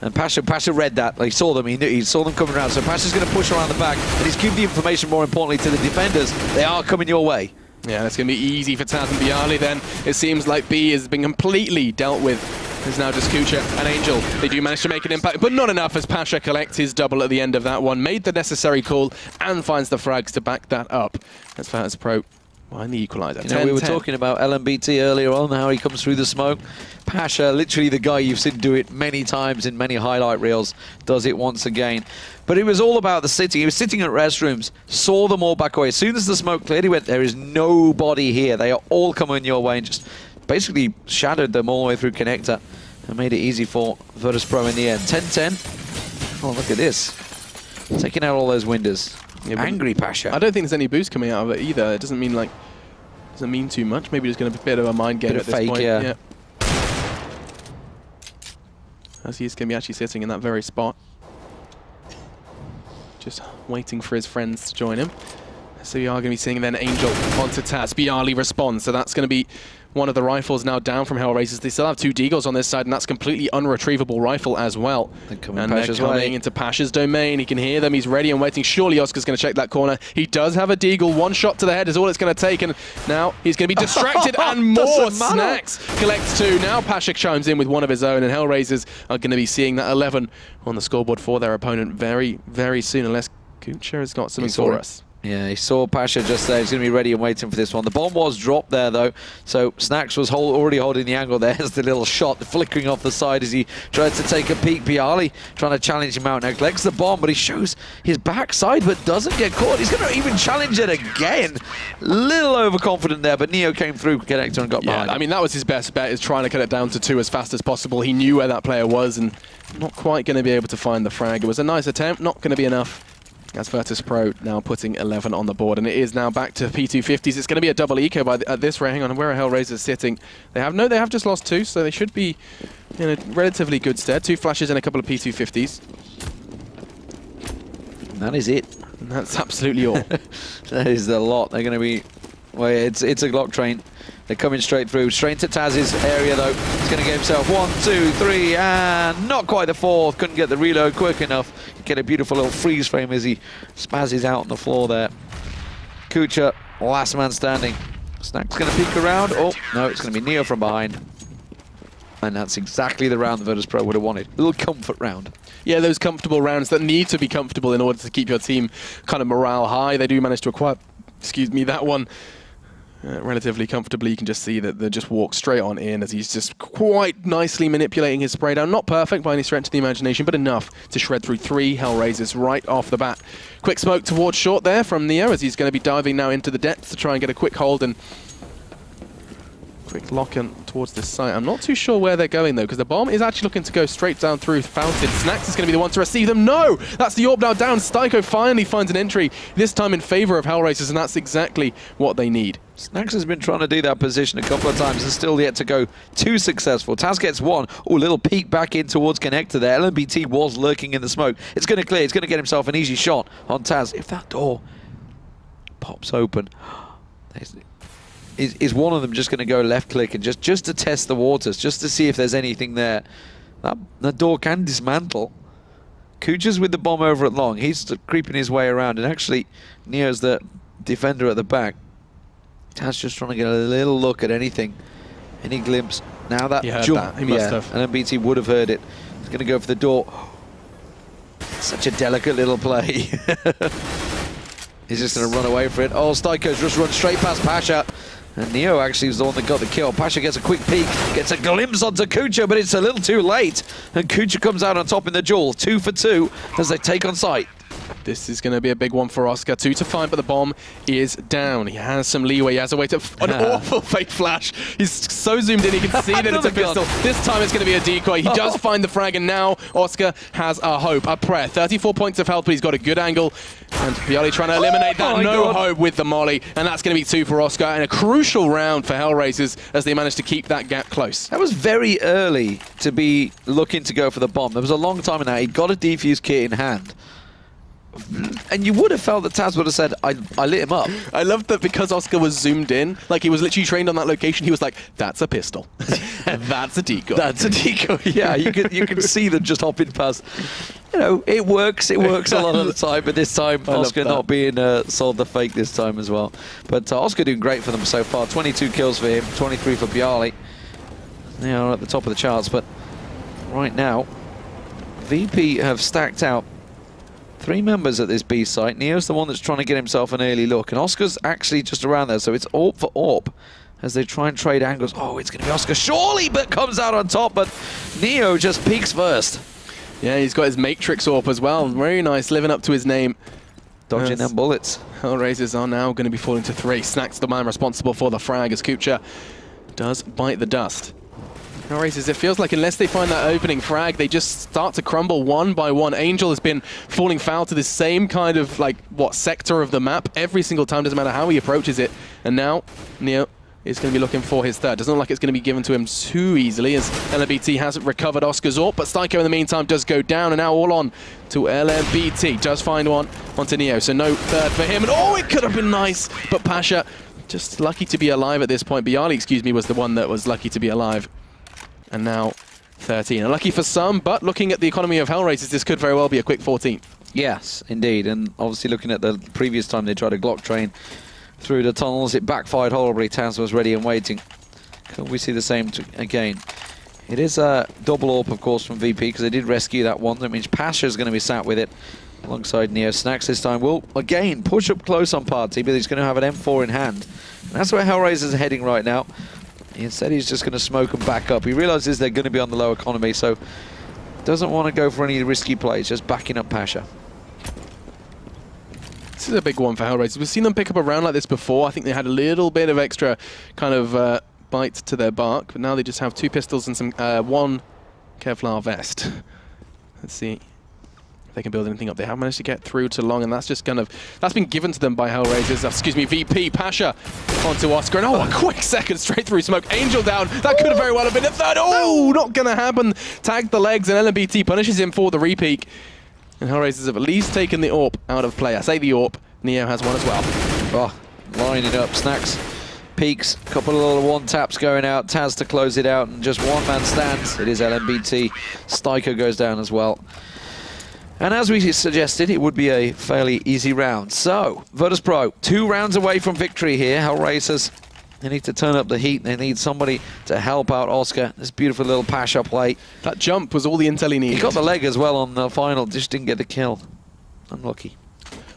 S2: And Pasha read that. He saw them. He saw them coming around. So Pasha's going to push around the back, and he's giving the information, more importantly, to the defenders. They are coming your way.
S1: Yeah, that's going to be easy for Taz and Bialy then. It seems like B has been completely dealt with. It's now just Kucha and Angel. They do manage to make an impact, but not enough as Pasha collects his double at the end of that one. Made the necessary call and finds the frags to back that up. That's Virtus Pro behind the equaliser.
S2: You know, we were talking about LMBT earlier on, how he comes through the smoke. Pasha, literally the guy you've seen do it many times in many highlight reels, does it once again. But it was all about the sitting. He was sitting at restrooms, saw them all back away. As soon as the smoke cleared, he went, there is nobody here. They are all coming your way, and just basically shadowed them all the way through connector and made it easy for Virtus Pro in the end. 10-10. Oh, look at this. Taking out all those windows. Yeah, angry Pasha.
S1: I don't think there's any boost coming out of it either. It doesn't mean doesn't mean too much. Maybe just going to be a bit of a mind game at this point. Yeah. As he's going to be actually sitting in that very spot. Just waiting for his friends to join him. So we are going to be seeing then Angel onto Taz. Bialy responds. So that's going to be one of the rifles now down from HellRaisers. They still have 2 deagles on this side, and that's completely unretrievable rifle as well. And they're coming into Pasha's domain. He can hear them. He's ready and waiting. Surely Oscar's going to check that corner. He does have a deagle. 1 shot to the head is all it's going to take, and now he's going to be distracted and more. Snacks collects 2. Now Pasha chimes in with one of his own, and HellRaisers are going to be seeing that 11 on the scoreboard for their opponent very, very soon, unless Kucha has got something for us.
S2: Yeah, he saw Pasha just there. He's going to be ready and waiting for this one. The bomb was dropped there, though. So Snacks was already holding the angle there. There's the little shot flickering off the side as he tried to take a peek. Bialy trying to challenge him out. Now collects the bomb, but he shows his backside, but doesn't get caught. He's going to even challenge it again. Little overconfident there, but Neo came through Connector and got behind.
S1: I mean, that was his best bet, is trying to cut it down to 2 as fast as possible. He knew where that player was and not quite going to be able to find the frag. It was a nice attempt, not going to be enough. As Virtus Pro now putting 11 on the board, and it is now back to P250s. It's going to be a double eco at this rate. Hang on, where are HellRaisers sitting? They have just lost 2, so they should be in a relatively good stead. 2 flashes and a couple of P250s.
S2: And that is it.
S1: And that's absolutely all.
S2: That is a lot. They're going to be... Well, it's a Glock train. They're coming straight through. Straight to Taz's area, though. He's going to get himself 1, 2, 3, and not quite the 4th. Couldn't get the reload quick enough. Get a beautiful little freeze frame as he spazzes out on the floor there. Kucha, last man standing. Snack's going to peek around. Oh, no, it's going to be Neo from behind. And that's exactly the round the Virtus Pro would have wanted. A little comfort round.
S1: Yeah, those comfortable rounds that need to be comfortable in order to keep your team kind of morale high. They do manage to acquire, that one relatively comfortably. You can just see that they just walk straight on in as he's just quite nicely manipulating his spray down. Not perfect by any stretch of the imagination, but enough to shred through 3 HellRaisers right off the bat. Quick smoke towards short there from Neo as he's going to be diving now into the depths to try and get a quick hold and quick lock in towards this site. I'm not too sure where they're going though, because the bomb is actually looking to go straight down through Fountain. Snacks is going to be the one to receive them. No! That's the AWP now down. Styko finally finds an entry, this time in favor of HellRaisers, and that's exactly what they need.
S2: Snacks has been trying to do that position a couple of times and still yet to go too successful. Taz gets 1. Oh, little peek back in towards Connector there. LMBT was lurking in the smoke. It's going to clear. He's going to get himself an easy shot on Taz. If that door pops open, is one of them just going to go left click and just to test the waters, just to see if there's anything there? That door can dismantle. Kucha's with the bomb over at long. He's creeping his way around, and actually Neo's the defender at the back. Taz just trying to get a little look at anything, any glimpse. Now that jump,
S1: he must have.
S2: And MBT would have heard it. He's going to go for the door. Such a delicate little play. He's just going to run away for it. Oh, Styko's just run straight past Pasha. And Neo actually was the one that got the kill. Pasha gets a quick peek, gets a glimpse onto Kucha, but it's a little too late. And Kucha comes out on top in the duel. 2 for 2 as they take on site.
S1: This is going to be a big one for Oscar. 2 to 5, but the bomb is down. He has some leeway. He has a way to... An awful fake flash. He's so zoomed in, he can see that it's a pistol. This time it's going to be a decoy. He does find the frag, and now Oscar has a hope, a prayer. 34 points of health, but he's got a good angle. And Bialy trying to eliminate that. No hope with the molly. And that's going to be 2 for Oscar. And a crucial round for HellRaisers as they manage to keep that gap close.
S2: That was very early to be looking to go for the bomb. There was a long time in that. He'd got a defuse kit in hand. And you would have felt that Taz would have said, I lit him up.
S1: I love that because Oscar was zoomed in, like he was literally trained on that location, he was like, that's a pistol. That's a decoy.
S2: That's a decoy. Yeah, you can see them just hopping past. You know, it works a lot of the time, but this time Oscar not being sold the fake this time as well. But Oscar doing great for them so far. 22 kills for him, 23 for Bialy. They are at the top of the charts, but right now, VP have stacked out 3 members at this B site. Neo's the one that's trying to get himself an early look, and Oscar's actually just around there, so it's AWP for AWP as they try and trade angles. Oh, it's going to be Oscar surely, but comes out on top, but Neo just peeks first.
S1: Yeah, he's got his Matrix AWP as well. Very nice, living up to his name.
S2: Dodging them bullets.
S1: HellRaisers are now going to be falling to 3. Snacks the man responsible for the frag as Kucha does bite the dust. HellRaisers, it feels like unless they find that opening frag, they just start to crumble one by one. Angel has been falling foul to the same kind of, sector of the map every single time, doesn't matter how he approaches it. And now, Neo is going to be looking for his third. Doesn't look like it's going to be given to him too easily as LMBT hasn't recovered Oscar's AWP, but Styko in the meantime does go down, and now all on to LMBT. Does find one onto Neo, so no third for him. And oh, it could have been nice, but Pasha just lucky to be alive at this point. Bialy, was the one that was lucky to be alive. And now 13. Unlucky for some, but looking at the economy of HellRaisers, this could very well be a quick 14th.
S2: Yes, indeed. And obviously looking at the previous time they tried a Glock train through the tunnels, it backfired horribly. Taz was ready and waiting. Could we see the same again? It is a double AWP, of course, from VP, because they did rescue that one. That means Pasha's going to be sat with it. alongside Neo. Snacks this time will, again, push up close on Party, but he's going to have an M4 in hand. And that's where HellRaisers are heading right now. Instead, he's just going to smoke and back up. He realizes they're going to be on the low economy, so doesn't want to go for any risky plays, just backing up Pasha.
S1: This is a big one for HellRaisers. We've seen them pick up a round like this before. I think they had a little bit of extra kind of bite to their bark, but now they just have 2 pistols and some one Kevlar vest. Let's see if they can build anything up. They have managed to get through to Long, and that's just that's been given to them by HellRaisers. Excuse me, VP. Pasha onto Oscar, and a quick second straight through smoke. Angel down. That could have very well have been a third. Oh, not gonna happen. Tagged the legs, and LMBT punishes him for the repeak. And HellRaisers have at least taken the AWP out of play. I say the AWP. Neo has one as well.
S2: Oh, lining up. Snacks peeks. Couple of little one taps going out. Taz to close it out, and just one man stands. It is LMBT. Styko goes down as well. And as we suggested, it would be a fairly easy round. So, Virtus.pro, 2 rounds away from victory here. HellRaisers, they need to turn up the heat. They need somebody to help out Oscar. This beautiful little Pasha play.
S1: That jump was all the intel he needed.
S2: He got the leg as well on the final, just didn't get the kill. Unlucky.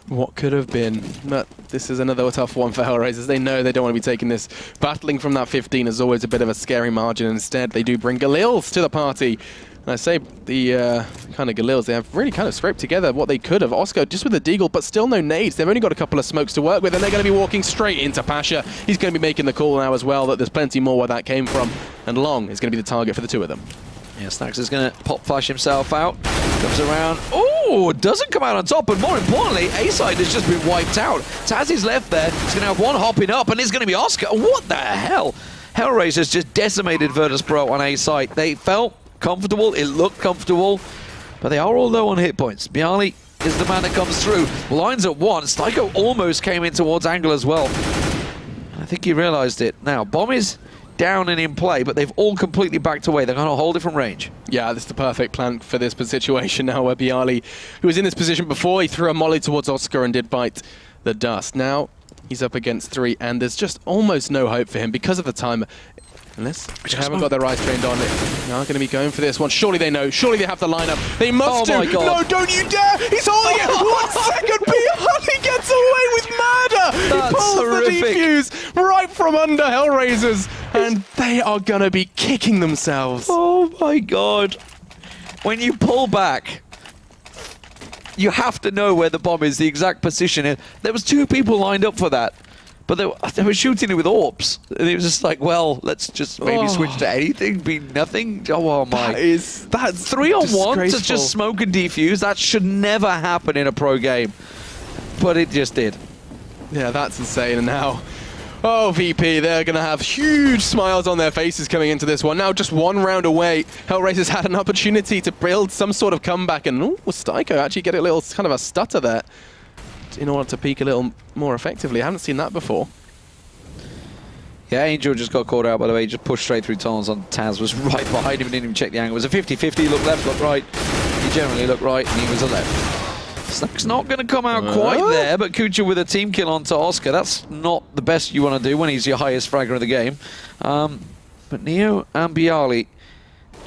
S1: What could have been? But this is another tough one for HellRaisers. They know they don't want to be taking this. Battling from that 15 is always a bit of a scary margin. Instead, they do bring Galils to the party. And I say the kind of Galils, they have really kind of scraped together what they could have. Oscar just with a deagle, but still no nades. They've only got a couple of smokes to work with, and they're going to be walking straight into Pasha. He's going to be making the call now as well, that there's plenty more where that came from. And Long is going to be the target for the 2 of them.
S2: Yeah, Snacks is going to pop flash himself out. Comes around. Oh, doesn't come out on top, but more importantly, A-side has just been wiped out. Taz is left there. He's going to have one hopping up, and it's going to be Oscar. What the hell? HellRaisers just decimated Virtus.pro on A-side. They felt comfortable, it looked comfortable, but they are all low on hit points. Bialy is the man that comes through. Lines at 1. Styko almost came in towards Angle as well. I think he realized it. Now, bomb is down and in play, but they've all completely backed away. They're on a whole different range.
S1: Yeah, this is the perfect plan for this situation now, where Bialy, who was in this position before, he threw a molly towards Oscar and did bite the dust. Now, he's up against 3, and there's just almost no hope for him because of the timer. Unless they haven't got their eyes trained on it. They aren't going to be going for this one. Surely they know. Surely they have the lineup. They must do.
S2: My God.
S1: No, don't you dare! He's holding it! 1 second! Bialy gets away with murder!
S2: That's
S1: he pulls
S2: horrific.
S1: the defuse right from under HellRaisers, and they are going to be kicking themselves.
S2: Oh my God. When you pull back, you have to know where the bomb is, the exact position. There was 2 people lined up for that. But they were shooting it with AWPs. And it was just like, well, let's just maybe switch to anything, be nothing. Oh my.
S1: That's
S2: 3-on-1 to just smoke and defuse. That should never happen in a pro game. But it just did.
S1: Yeah, that's insane. And now, oh, VP, they're going to have huge smiles on their faces coming into this one. Now just 1 round away. HellRaisers had an opportunity to build some sort of comeback. And Styko actually get a little kind of a stutter there in order to peek a little more effectively. I haven't seen that before.
S2: Yeah, Angel just got caught out, by the way. He just pushed straight through tunnels on Taz. Was right behind him and didn't even check the angle. It was a 50-50. Look left, look right. He generally looked right, and he was a left. Snack's not going to come out quite there, but Kucha with a team kill onto Oscar. That's not the best you want to do when he's your highest fragger of the game. But Neo and Bialy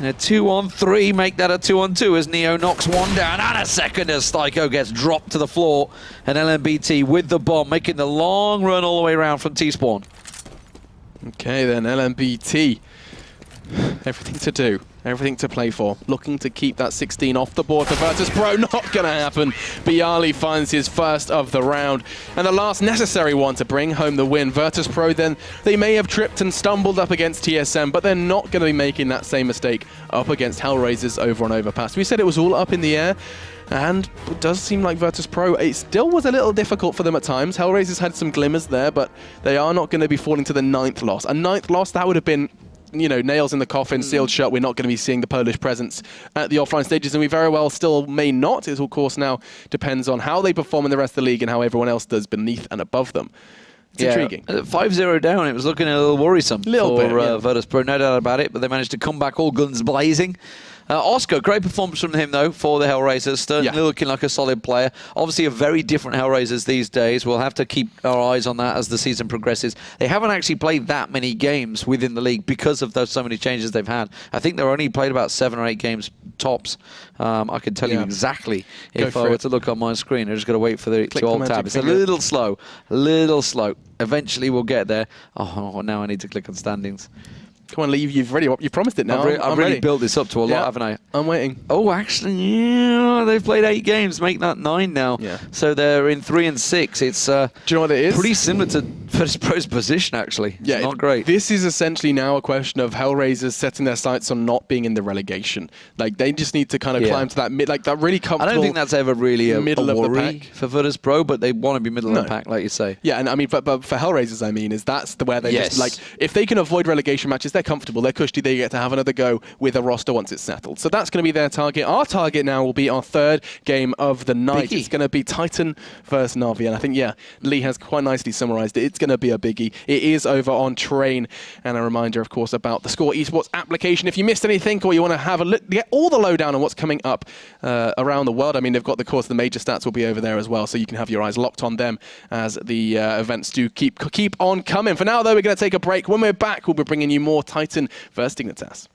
S2: in a 2-on-3 make that a 2-on-2 as Neo knocks 1 down, and a second as Styko gets dropped to the floor, and LMBT with the bomb making the long run all the way around from T-spawn.
S1: Okay then, LMBT. Everything to do, everything to play for. Looking to keep that 16 off the board for Virtus.pro. Not going to happen. Bialy finds his first of the round. And the last necessary one to bring home the win. Virtus.pro then, they may have tripped and stumbled up against TSM, but they're not going to be making that same mistake up against HellRaisers over on Overpass. We said it was all up in the air. And it does seem like Virtus.pro, it still was a little difficult for them at times. HellRaisers had some glimmers there, but they are not going to be falling to the 9th loss. A 9th loss, that would have been, you know, nails in the coffin, sealed shut. We're not going to be seeing the Polish presence at the offline stages, and we very well still may not. It, of course, now depends on how they perform in the rest of the league and how everyone else does beneath and above them. It's intriguing.
S2: 5-0 down, it was looking a little worrisome for
S1: Virtus.pro,
S2: no doubt about it, but they managed to come back all guns blazing. Oscar, great performance from him, though, for the HellRaisers. Certainly looking like a solid player. Obviously, a very different HellRaisers these days. We'll have to keep our eyes on that as the season progresses. They haven't actually played that many games within the league because of those so many changes they've had. I think they've only played about 7 or 8 games tops. I can tell you exactly if I were to look on my screen. I just got to wait for the alt tab. It's a little slow, Eventually, we'll get there. Oh, now I need to click on standings.
S1: Come on, Lee, you've promised it now.
S2: I've really built this up to a lot, haven't I?
S1: I'm waiting.
S2: Oh, actually, yeah, they've played 8 games, make that 9 now.
S1: Yeah.
S2: So they're in 3 and 6. It's
S1: do you know what it is?
S2: Pretty similar to First Pro's position, actually. It's not great.
S1: This is essentially now a question of HellRaisers setting their sights on not being in the relegation. Like, they just need to kind of climb to that that really comfortable.
S2: I don't think that's ever really a
S1: middle
S2: worry
S1: of the pack
S2: for Virtus Pro, but they want to be middle of the pack, like you say.
S1: Yeah, and I mean, but for HellRaisers, I mean, that's where they just like, if they can avoid relegation matches, they're comfortable, they're cushy. They get to have another go with a roster once it's settled. So that's going to be their target. Our target now will be our 3rd game of the night. Biggie. It's going to be Titan versus Na'Vi. And I think, Lee has quite nicely summarized it. It's going to be a biggie. It is over on Train. And a reminder, of course, about the Score Esports application. If you missed anything or you want to have a look, get all the lowdown on what's coming up around the world. I mean, they've got, of course, the major stats will be over there as well. So you can have your eyes locked on them as the events do keep on coming. For now, though, we're going to take a break. When we're back, we'll be bringing you more Titan versus Dignitas.